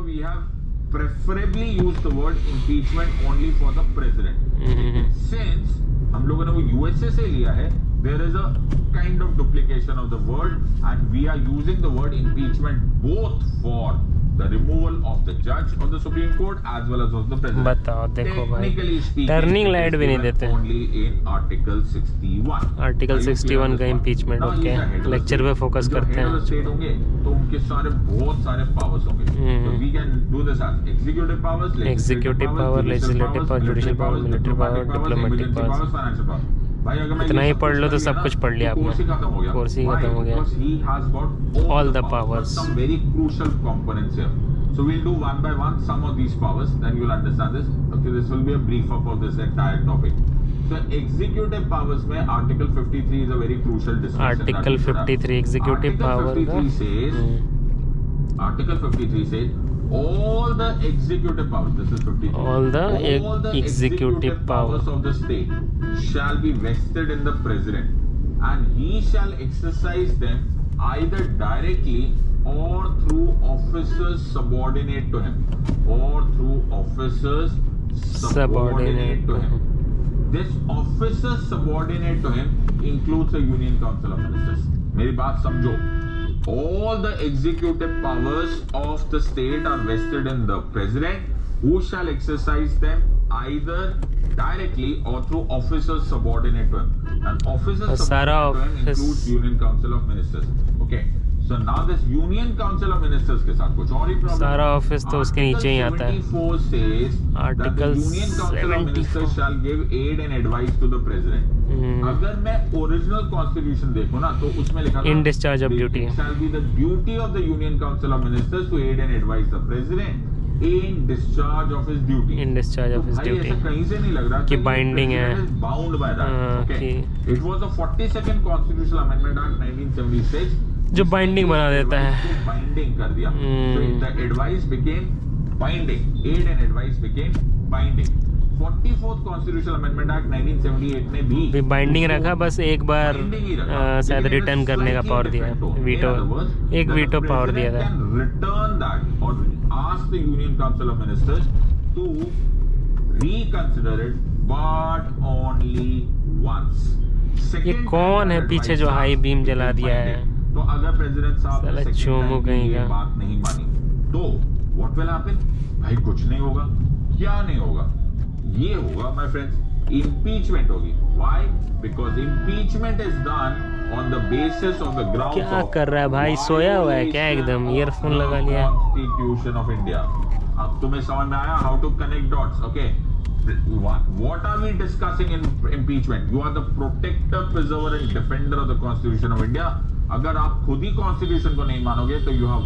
we have preferably used the word impeachment only for the president. Since हम लोगों ने वो USA से लिया है, there is a kind of duplication of the word, and we are using the word impeachment both for the removal of the judge of the Supreme Court as well as of the president. बताओ, देखो भाई, Technically speaking, turning light भी नहीं देते। Only in Article 61. Article 61 का impeachment. Okay, lecture पे focus करते हैं। स्टेट होंगे तो उनके सारे बहुत सारे पावर्स होंगे। So we can do this as executive powers, executive power, legislative power, judicial power, military power, diplomatic power. Financial power. भाई अगर मैं इतना ही पढ़ लो तो सब कुछ पढ़ लिया आपने। कोर्स ही खत्म हो गया। कोर्स ही खत्म हो गया। Because he has got All the powers. Some very crucial components here. So we'll do one by one some of these powers, then you'll understand this. Okay, this will be a brief up of this entire topic. So executive powers में Article 53 is a very crucial discussion. Article 53 executive power का। Article 53 says all the executive powers, this is 53, All the executive powers of the state shall be vested in the president, and he shall exercise them either directly or through officers subordinate to him, or through officers subordinate to him. This officer subordinate to him includes the Union Council of Ministers. मेरी बात समझो। All the executive powers of the state are vested in the president, who shall exercise them either directly or through officers subordinate to him. And officers subordinate to him includes Union Council of Ministers. Okay. So now this Union Council of Ministers के साथ कुछ और ही problem. सारा office तो उसके नीचे ही आता है। 74 says that the Union Council of Ministers shall give aid and advice to the president. अगर मैं ओरिजिनल कॉन्स्टिट्यूशन देखूं ना तो उसमें लिखा था इन discharge of duty shall be the duty of the Union Council of Ministers to aid and advise the president in discharge of his duty. In discharge of his duty. ऐसा कहीं से नहीं लग रहा कि बाइंडिंग है, bound by that. Okay, it was the 42nd constitutional amendment act 1976 जो binding बना देता है। बाइंडिंग कर दिया। So the advice became binding. Aid and advice became binding. 44th constitutional amendment act 1978 ने भी बाइंडिंग रखा, बस एक बार शायद रिटर्न करने का पावर दिया, वीटो, एक वीटो पावर दिया था। रिटर्न दैट और ask the union council of ministers to reconsider it but only once. ये कौन है पीछे जो हाई बीम जला दिया है? तो अगर प्रेसिडेंट साहब साला चोमू कहीं का बात नहीं मानी तो व्हाट विल हैपन? भाई कुछ नहीं होगा। क्या नहीं होगा? ये होगा माय फ्रेंड्स, इम्पीचमेंट होगी। Why? Because impeachment is done on the basis of the ground. क्या कर रहा है भाई? सोया हुआ है क्या? एकदम ईयरफोन लगा लिया। Constitution of India. अब तुम्हें समझ में आया how to connect dots? Okay, what are we discussing in impeachment? You are the protector, preserver and defender of the Constitution of India. अगर आप खुद ही कॉन्स्टिट्यूशन को नहीं मानोगे तो यू हैव